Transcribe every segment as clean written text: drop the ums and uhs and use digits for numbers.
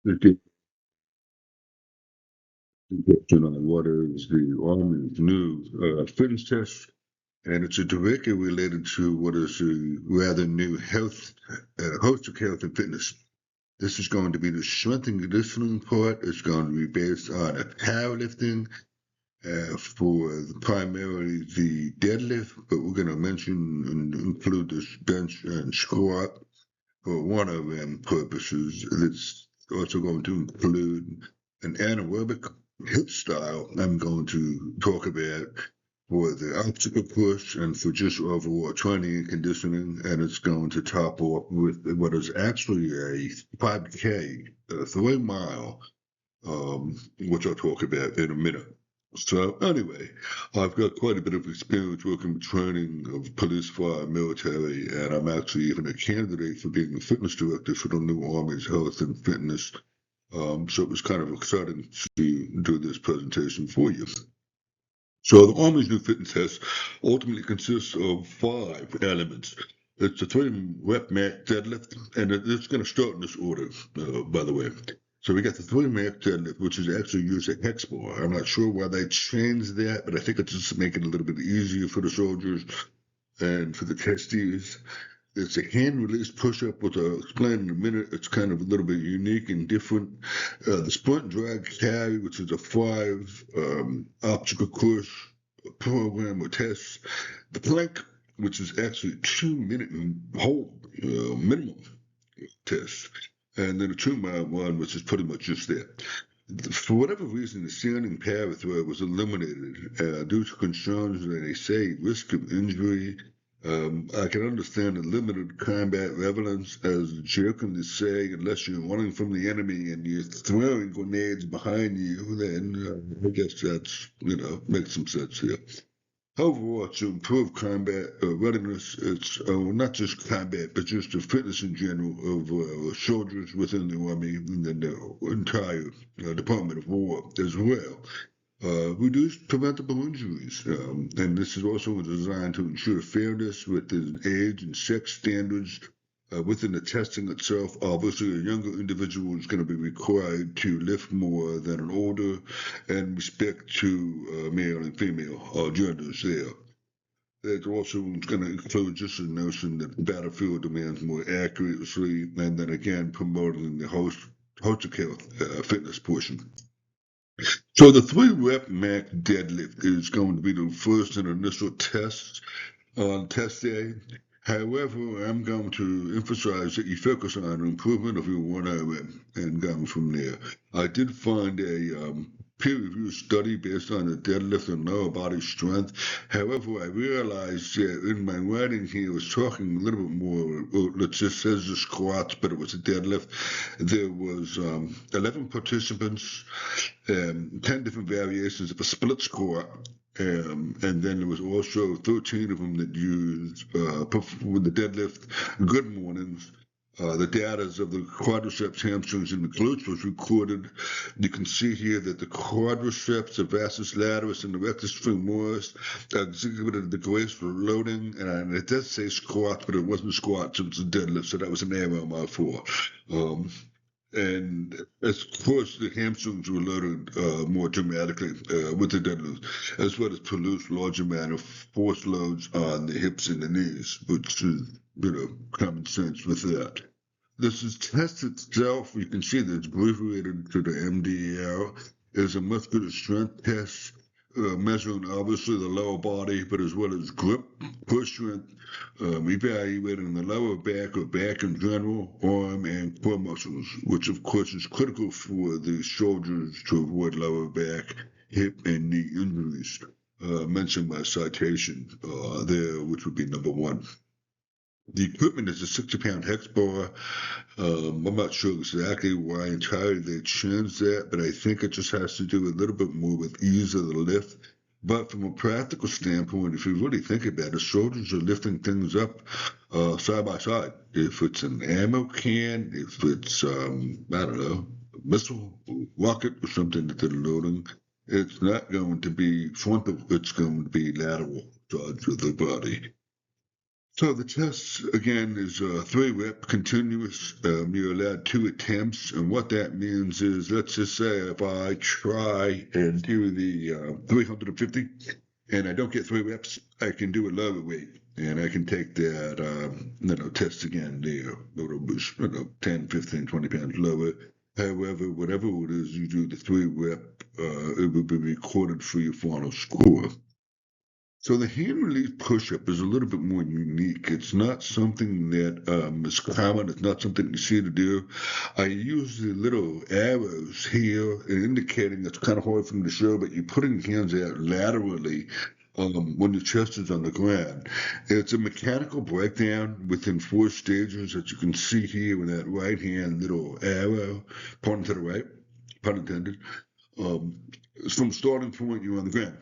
The question on what is the Army's new fitness test, and it's directly related to what is the rather new holistic health and fitness. This is going to be the strength and conditioning part. It's going to be based on a powerlifting for primarily the deadlift, but we're going to mention and include this bench and squat for one of them purposes. It's also going to include an anaerobic hip style I'm going to talk about for the obstacle push and for just overall training and conditioning, and it's going to top off with what is actually a 5K, 3 mile, which I'll talk about in a minute. So anyway, I've got quite a bit of experience working with training of police, fire, military, and I'm actually even a candidate for being a fitness director for the new Army's Health and Fitness. So it was kind of exciting to do this presentation for you. So the Army's new fitness test ultimately consists of 5 elements. It's a 3 rep max deadlift, and it's going to start in this order, by the way. So we got the 3 max deadlift, which is actually used a hex bar. I'm not sure why they changed that, but I think it's just to make it a little bit easier for the soldiers and for the testees. It's a hand-release push-up, which I'll explain in a minute. It's kind of a little bit unique and different. The sprint drag carry, which is a 5 obstacle course program or test. The plank, which is actually 2 minute hold minimum test. And then a 2 mile run, which is pretty much just that. For whatever reason, the standing power throw was eliminated due to concerns that they say risk of injury. I can understand the limited combat relevance, as jokingly say, unless you're running from the enemy and you're throwing grenades behind you, then I guess that's, makes some sense here. Overall, to improve combat readiness, it's not just combat, but just the fitness in general of soldiers within the Army and then the entire Department of War as well. Reduce preventable injuries, and this is also designed to ensure fairness within age and sex standards within the testing itself. Obviously, a younger individual is going to be required to lift more than an older, and respect to male and female genders there. It also is going to include just the notion that the battlefield demands more accuracy, and then again promoting the holistic health fitness portion. So the 3 rep max deadlift is going to be the first and initial test on test day. However, I'm going to emphasize that you focus on improvement of your 1RM and going from there. I did find a peer-reviewed study based on the deadlift and lower body strength. However, I realized that in my writing here, I was talking a little bit more, it just says the squats, but it was a deadlift. There was 11 participants, 10 different variations of a split squat. And then there was also 13 of them that used with the deadlift good mornings. The data of the quadriceps, hamstrings, and the glutes was recorded. You can see here that the quadriceps, the vastus lataris, and the rectus femoris exhibited the graceful loading. And it does say squats, but it wasn't squats, it was a deadlift, so that was an error on my 4. And of course, the hamstrings were loaded more dramatically with the deadlift, as well as produce large amount of force loads on the hips and the knees, which is, common sense with that. This is test itself. You can see that it's abbreviated to the MDL. It's a muscular strength test, measuring obviously the lower body, but as well as grip, push strength, evaluating the lower back or back in general, arm and core muscles, which of course is critical for the soldiers to avoid lower back, hip, and knee injuries. Mentioned my citation there, which would be number 1. The equipment is a 60-pound hex bar. I'm not sure exactly why entirely they changed that, but I think it just has to do a little bit more with ease of the lift. But from a practical standpoint, if you really think about it, soldiers are lifting things up side by side. If it's an ammo can, if it's, I don't know, a missile, rocket, or something that they're loading, it's not going to be frontal, it's going to be lateral sides of the body. So the test again is 3 rep continuous. You're allowed 2 attempts, and what that means is, let's just say if I try and do the 350 and I don't get 3 reps, I can do a lower weight, and I can take that test again there. It'll be 10, 15, 20 pounds lower. However, whatever it is you do the 3 rep, it will be recorded for your final score. So the hand release push-up is a little bit more unique. It's not something that is common. It's not something you see to do. I use the little arrows here indicating it's kind of hard for me to show, but you're putting your hands out laterally when your chest is on the ground. It's a mechanical breakdown within 4 stages that you can see here with that right hand little arrow pointing to the right, pun intended. From starting point, you're on the ground.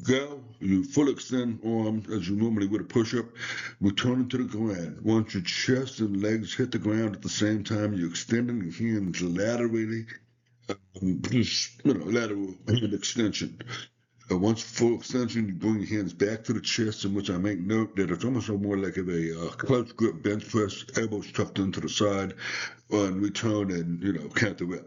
Go, you full extend arms as you normally would a push-up, returning to the ground. Once your chest and legs hit the ground at the same time, you're extending your hands laterally, lateral hand extension. Once full extension, you bring your hands back to the chest, in which I make note that it's almost more like a close grip bench press, elbows tucked into the side, and return and, count the rep.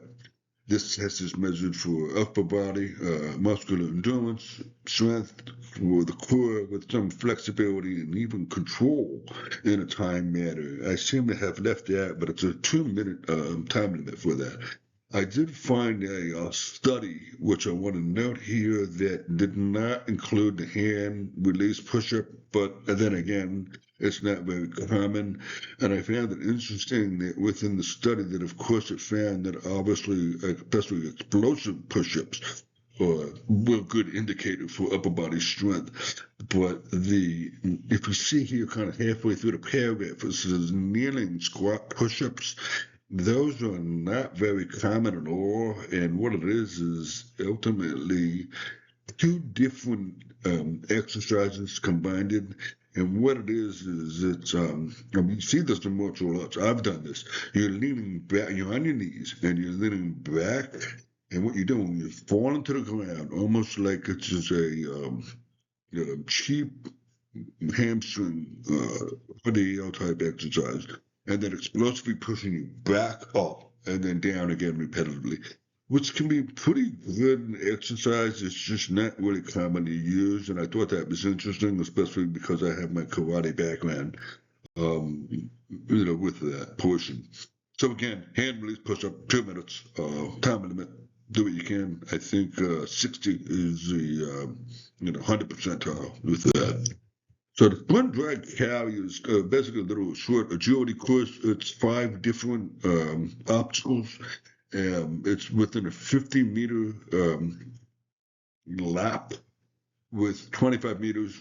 This test is measured for upper body, muscular endurance, strength for the core with some flexibility and even control in a time manner. I seem to have left out, but it's a 2-minute time limit for that. I did find a study, which I want to note here, that did not include the hand release push-up, but then again, it's not very common. And I found it interesting that within the study that, of course, it found that obviously, especially explosive push-ups are a real good indicator for upper body strength. But if you see here kind of halfway through the paragraph, it says kneeling squat push-ups. Those are not very common at all, and what it is ultimately 2 different exercises combined. And what it is it's you see this in martial arts. I've done this. You're leaning back, you're on your knees, and you're leaning back, and what you're doing, you're falling to the ground, almost like it's just a cheap hamstring RDL type exercise, and then explosively pushing you back up and then down again repetitively, which can be pretty good exercise. It's just not really commonly used, and I thought that was interesting, especially because I have my karate background, with that portion. So again, hand release push up, 2 minutes, time limit. Do what you can. I think 60 is the 100 percentile with that. So the sprint drag carry is basically a little short agility course. It's 5 different obstacles. It's within a 50-meter lap with 25 meters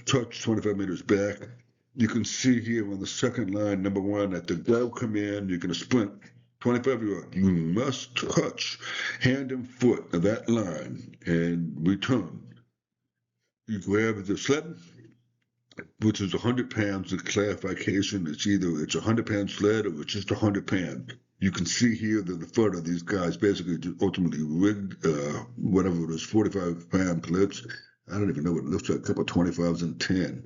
touch, 25 meters back. You can see here on the second line, number 1, at the go command, you're going to sprint 25 yards. You must touch hand and foot of that line and return. You grab the sled, which is 100 pounds. The clarification, it's either it's a 100-pound sled or it's just 100 pounds. You can see here that the front of these guys basically ultimately rigged whatever it is, 45-pound plates. I don't even know what it looks like, a couple of 25s and 10.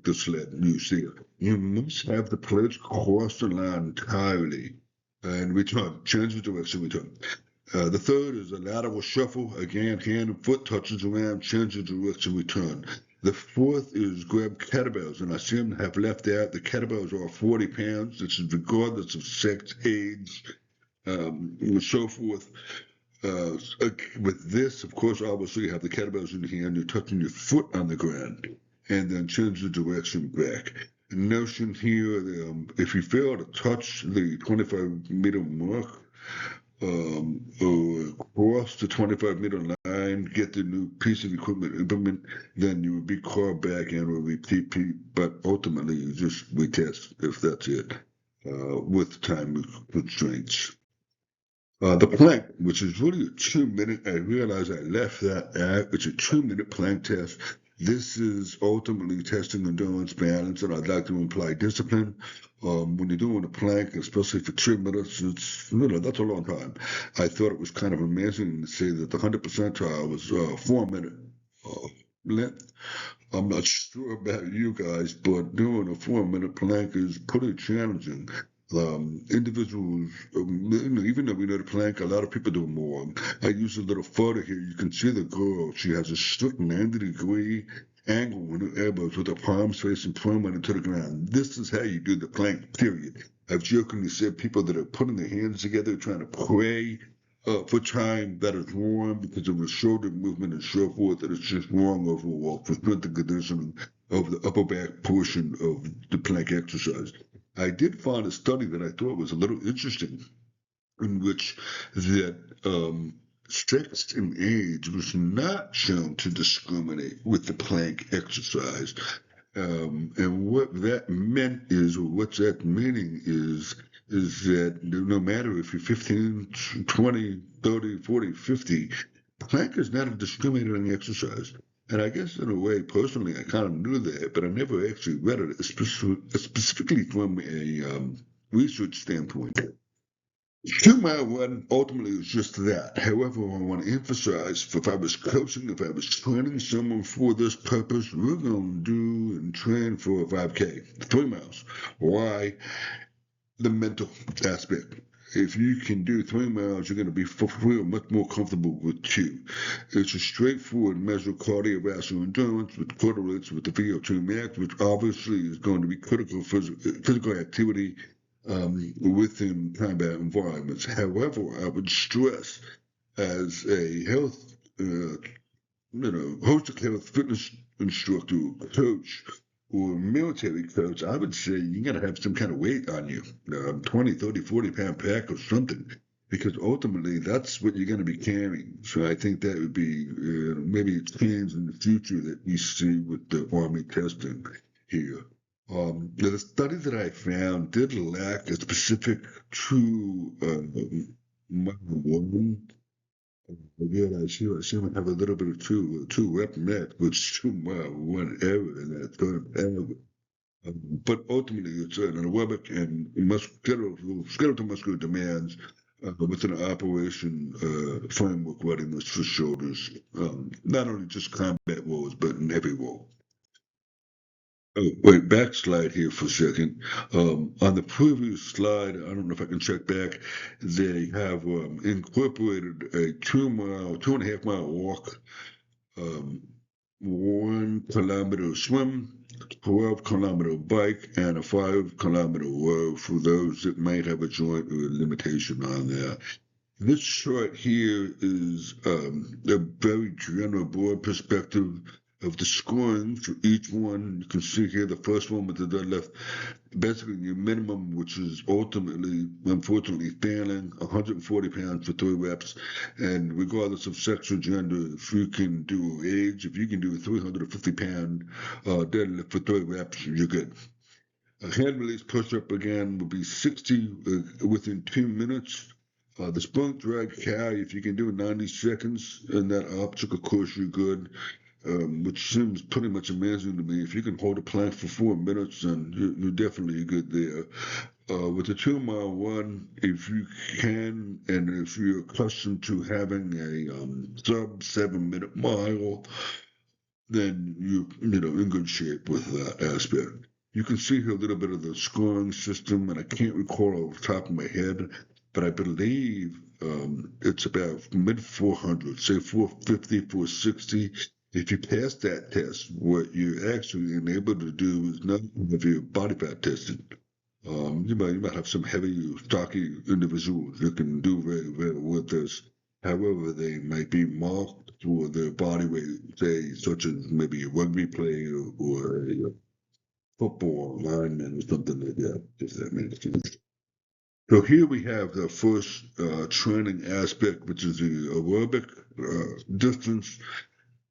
The sled, you see it. You must have the plates cross the line entirely and return, change the direction, return. The third is a lateral shuffle. Again, hand and foot touches around, change the direction, return. The fourth is grab kettlebells, and I seem to have left out the kettlebells are 40 pounds. This is regardless of sex, age, and so forth. With this, of course, obviously you have the kettlebells in your hand, you're touching your foot on the ground, and then change the direction back. The notion here, if you fail to touch the 25-meter mark, or cross the 25-meter line, get the new piece of equipment implement, then you would be called back and will repeat, but ultimately you just retest if that's it, with time constraints. The plank, which is really a 2-minute, I realize I left that out. It's a 2-minute plank test. This is ultimately testing endurance, balance, and I'd like to imply discipline. When you're doing a plank, especially for 2 minutes, that's a long time. I thought it was kind of amazing to say that the 100 percentile was 4-minute length. I'm not sure about you guys, but doing a 4-minute plank is pretty challenging. Individuals, even though we know the plank, a lot of people do more. I use a little photo here. You can see the girl. She has a strict 90-degree angle on her elbows with her palms facing firmly into the ground. This is how you do the plank, period. I've jokingly said people that are putting their hands together trying to pray for time that is wrong because of the shoulder movement and so forth, that it's just wrong overall for strength and conditioning of the upper back portion of the plank exercise. I did find a study that I thought was a little interesting, in which that sex and age was not shown to discriminate with the plank exercise. And what that meant is, or what's that meaning is that no matter if you're 15, 20, 30, 40, 50, plank is not a discriminating exercise. And I guess in a way, personally, I kind of knew that, but I never actually read it, specifically from a research standpoint. 2-mile run ultimately is just that. However, I want to emphasize, if I was coaching, if I was training someone for this purpose, we're going to do and train for a 5K, 3 miles. Why? The mental aspect. If you can do 3 miles, you're going to be feel much more comfortable with 2. It's a straightforward measure of cardiovascular endurance, which correlates with the VO2 max, which obviously is going to be critical for physical activity within combat environments. However, I would stress, as a health, holistic health fitness instructor, coach, or military coach, I would say you got to have some kind of weight on you, 20, 30, 40-pound pack or something, because ultimately that's what you're going to be carrying. So I think that would be maybe a change in the future that you see with the Army testing here. The study that I found did lack a specific true one. Again, I seem to have a little bit of two rep max, which 2 mile whatever in that term ever. But ultimately, it's an aerobic and skeletal muscular demands within an operation framework readiness for shoulders, not only just combat roles, but in heavy role. Oh, wait, backslide here for a second. On the previous slide, I don't know if I can check back, they have incorporated a 2-mile, 2.5-mile walk, um, 1 kilometer swim, 12-kilometer bike, and a 5-kilometer row for those that might have a joint or a limitation on that. This chart here is a very general broad perspective of the scoring for each one. You can see here the first one with the deadlift, basically your minimum, which is ultimately, unfortunately, failing 140 pounds for 3 reps. And regardless of sex or gender, if you can do age, if you can do a 350-pound deadlift for 3 reps, you're good. A hand release push up again will be 60 within 2 minutes. The sprint drag carry, if you can do 90 seconds in that optic, of course, you're good, which seems pretty much amazing to me. If you can hold a plank for 4 minutes, then you're definitely good there. With the 2-mile run, if you can, and if you're accustomed to having a sub 7-minute mile, then you're in good shape with that aspect. You can see here a little bit of the scoring system, and I can't recall off the top of my head, but I believe it's about mid 400s, say 450, 460. If you pass that test, what you're actually enabled to do is not have your body fat tested. You might have some heavy, stocky individuals that can do very well with this. However, they might be marked for their body weight, say, such as maybe a rugby player or a football lineman or something like that, if that makes sense. So here we have the first training aspect, which is the aerobic distance.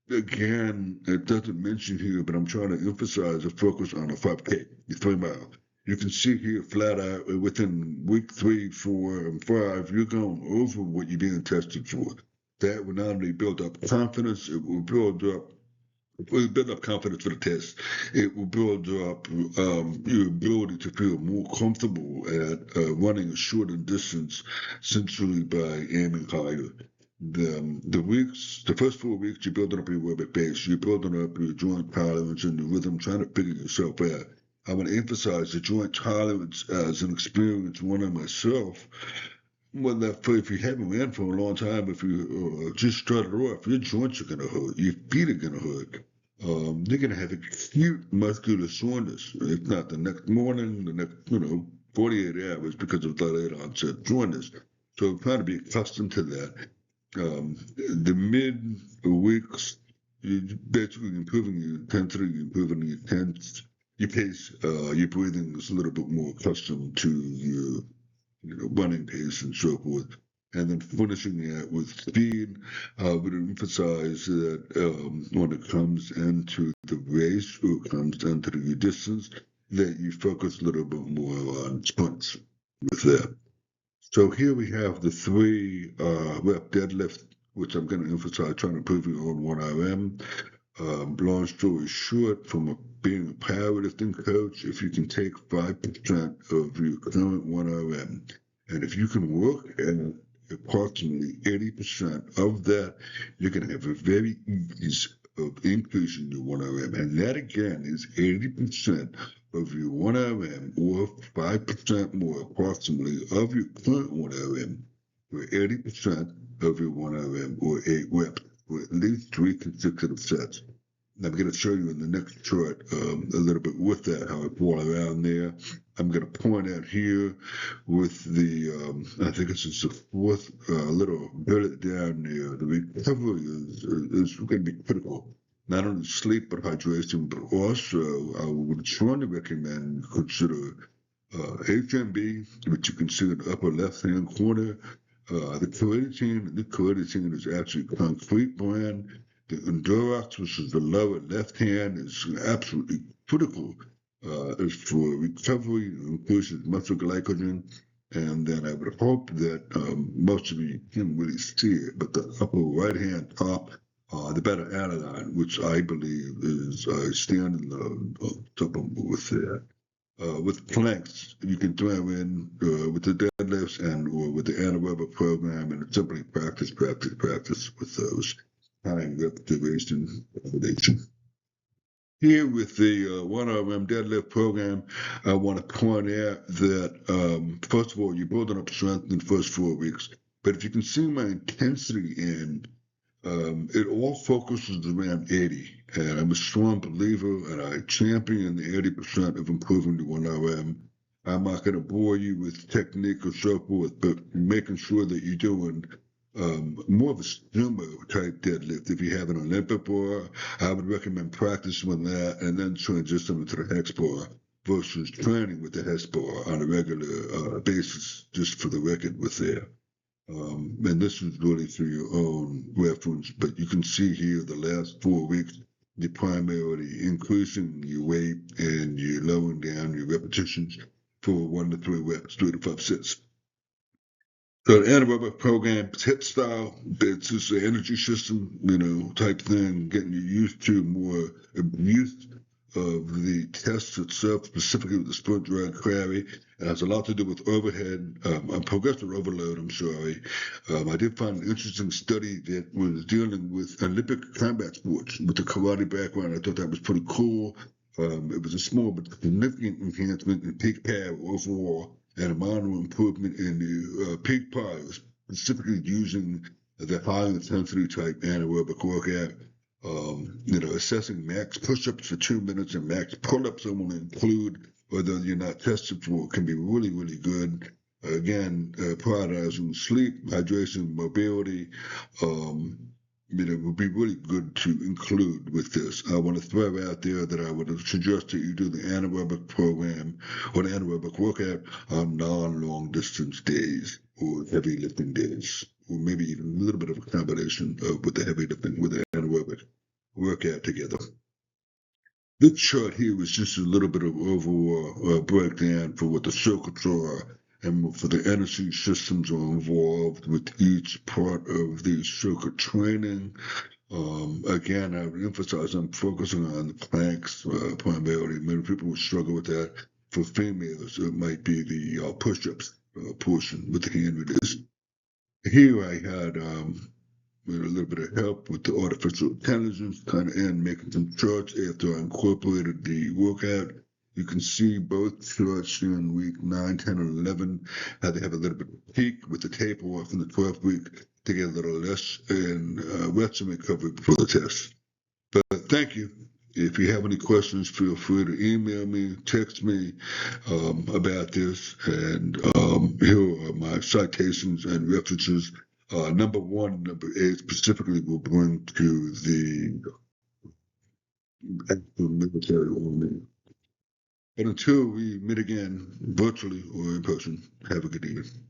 Again, it doesn't mention here, but I'm trying to emphasize a focus on a 5K, 3 mile. You can see here flat out within week 3, 4, and 5, you're going over what you're being tested for. That will not only build up confidence, it will build up confidence for the test. It will build up your ability to feel more comfortable at running a shorter distance simply by aiming higher. the first 4 weeks, you're building up your aerobic base, you're building up your joint tolerance and your rhythm, trying to figure yourself out. I want to emphasize the joint tolerance as an experienced runner myself. Well, if you haven't ran for a long time, if you just started off, your joints are going to hurt, your feet are going to hurt. You're going to have acute muscular soreness, if not the next morning, the next, 48 hours because of the late onset soreness. So trying to be accustomed to that. The mid weeks, you're basically improving your intensity, improving your pace, your breathing is a little bit more accustomed to your running pace and so forth. And then finishing it with speed, I would emphasize that when it comes into the race or it comes into the distance, that you focus a little bit more on sprints with that. So here we have the 3 rep deadlift, which I'm going to emphasize trying to improve your own 1RM. Long story short, from being a powerlifting coach, if you can take 5% of your current 1RM, and if you can work at approximately 80% of that, you're going to have a very ease of increasing your 1RM. And that again is 80% of your 1RM or 5% more approximately of your current 1RM, or 80% of your 1RM or 8 reps, or at least 3 consecutive sets. I'm going to show you in the next chart a little bit with that, how I pull around there. I'm going to point out here with the, I think it's just the fourth little bullet down there. The recovery is going to be critical. Not only sleep, but hydration, but also I would strongly recommend consider HMB, which you can see in the upper left-hand corner. The creatine is actually a concrete brand. The Endurax, which is the lower left hand, is absolutely critical for recovery, increases muscle glycogen. And then I would hope that most of you can really see it, but the upper right hand top, the beta alanine, which I believe is standing top with that. With planks, you can throw in with the deadlifts and or with the anaerobic program, and simply practice with those. Time rep duration combination. Here with the 1RM deadlift program, I want to point out that, first of all, you're building up strength in the first 4 weeks. But if you can see my intensity in, it all focuses around 80. And I'm a strong believer, and I champion the 80% of improving the 1RM. I'm not going to bore you with technique or so forth, but making sure that you're doing more of a sumo type deadlift. If you have an Olympic bar, I would recommend practicing with that and then transition into the hex bar versus training with the hex bar on a regular basis, just for the record with there. And this is really for your own reference, but you can see here the last 4 weeks, you're primarily increasing your weight and you're lowering down your repetitions for 1 to 3 reps, 3 to 5 sets. So the anaerobic program, it's HIIT style. It's just an energy system, type thing, getting you used to more abuse of the test itself, specifically with the sprint drag carry. It has a lot to do with overhead, progressive overload, I'm sorry. I did find an interesting study that was dealing with Olympic combat sports with the karate background. I thought that was pretty cool. It was a small but significant enhancement in peak power overall, and a minor improvement in the peak power, specifically using the high intensity type anaerobic workout. Assessing max push-ups for 2 minutes and max pull-ups I want to include, whether you're not tested for, can be really, really good. Again, prioritizing sleep, hydration, mobility, would be really good to include with this. I want to throw out there that I would suggest that you do the anaerobic program or the anaerobic workout on non-long distance days or heavy lifting days, or maybe even a little bit of a combination with the heavy lifting with the anaerobic workout together. This chart here is just a little bit of overall breakdown for what the circuits are and for the energy systems are involved with each part of the circuit training. Again, I would emphasize I'm focusing on the planks primarily. Many people would struggle with that. For females, it might be the push-ups portion with the hand release. Here I had with a little bit of help with the artificial intelligence, kind of, and making some charts after I incorporated the workout. You can see both charts in week 9, 10, and 11, how they have a little bit of peak with the taper off in the 12th week to get a little less and rest and recovery before the test. But thank you. If you have any questions, feel free to email me, text me about this. And here are my citations and references. Number 1, number 8 specifically will bring to the actual military only. And until we meet again, virtually or in person, have a good evening.